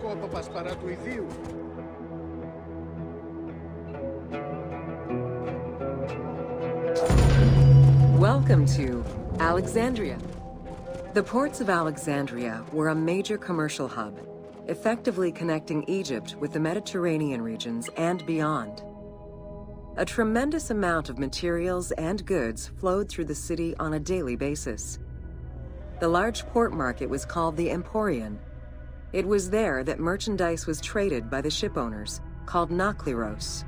σκότωπας παρά του ιδίου. Welcome to Alexandria. The ports of Alexandria were a major commercial hub, effectively connecting Egypt with the Mediterranean regions and beyond. A tremendous amount of materials and goods flowed through the city on a daily basis. The large port market was called the Emporion. It was there that merchandise was traded by the ship owners, called nakliros.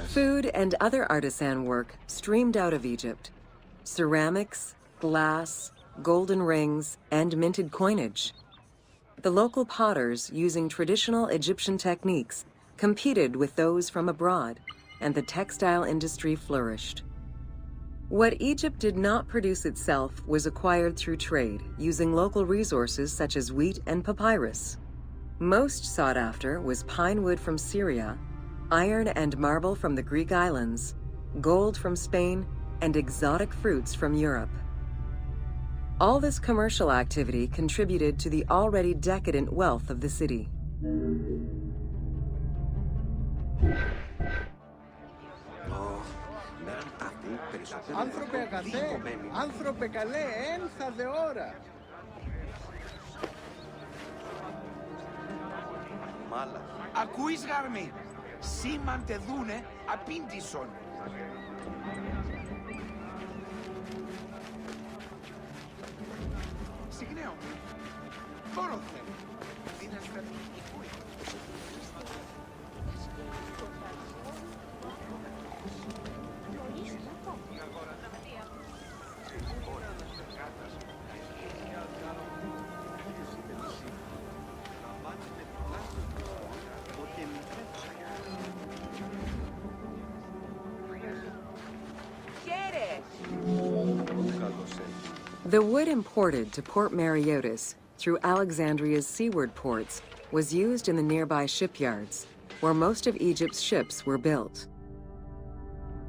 Food and other artisan work streamed out of Egypt. Ceramics, glass, golden rings, and minted coinage. The local potters, using traditional Egyptian techniques, competed with those from abroad, and the textile industry flourished. What Egypt did not produce itself was acquired through trade, using local resources such as wheat and papyrus. Most sought after was pine wood from Syria, iron and marble from the Greek islands, gold from Spain, and exotic fruits from Europe. All this commercial activity contributed to the already decadent wealth of the city. Άνθρωπε αγαθέ, άνθρωπε καλέ, ένθα δε ώρα. Ακούεις γάρμη, σήμαντε δούνε απήντησον. Συγνέω, χώρο θέλω. Δίνεστε οικούι. The wood imported to Port Mareotis through Alexandria's seaward ports was used in the nearby shipyards, where most of Egypt's ships were built.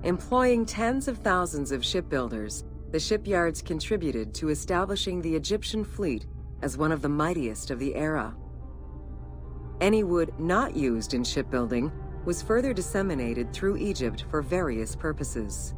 Employing tens of thousands of shipbuilders, the shipyards contributed to establishing the Egyptian fleet as one of the mightiest of the era. Any wood not used in shipbuilding was further disseminated through Egypt for various purposes.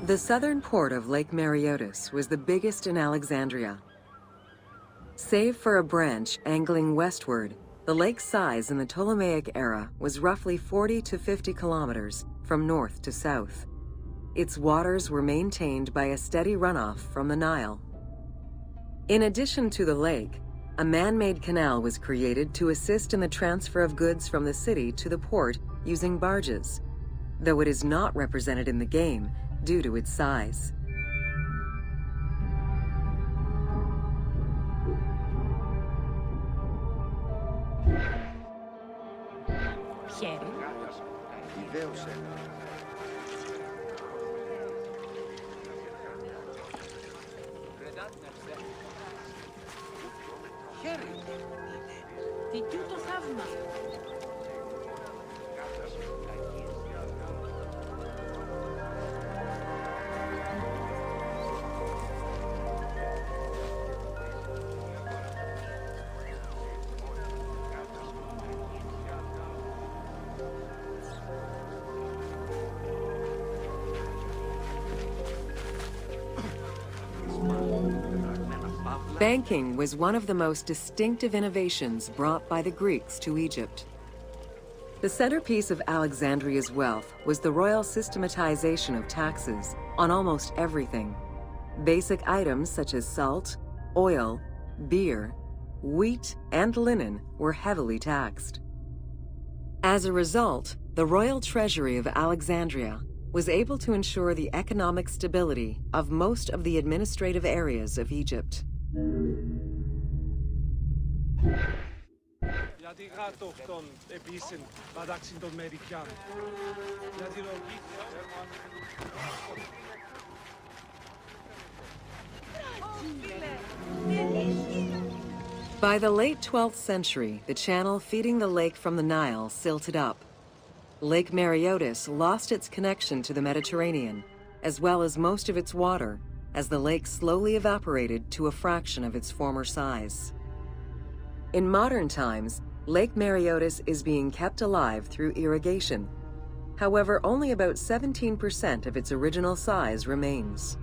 The southern port of Lake Mareotis was the biggest in Alexandria. Save for a branch angling westward, the lake's size in the Ptolemaic era was roughly 40 to 50 kilometers from north to south. Its waters were maintained by a steady runoff from the Nile. In addition to the lake, a man-made canal was created to assist in the transfer of goods from the city to the port using barges, though it is not represented in the game due to its size. Χέρι. Χέρι. Τι τούτο θαύμα. Banking was one of the most distinctive innovations brought by the Greeks to Egypt. The centerpiece of Alexandria's wealth was the royal systematization of taxes on almost everything. Basic items such as salt, oil, beer, wheat, and linen were heavily taxed. As a result, the royal treasury of Alexandria was able to ensure the economic stability of most of the administrative areas of Egypt. Γιατί γάτο αυτόν επίσην πατάξιν των μερικιάν. Γιατί By the late 12th century, the channel feeding the lake from the Nile silted up. Lake Mareotis lost its connection to the Mediterranean, as well as most of its water, as the lake slowly evaporated to a fraction of its former size. In modern times, Lake Mareotis is being kept alive through irrigation. However, only about 17% of its original size remains.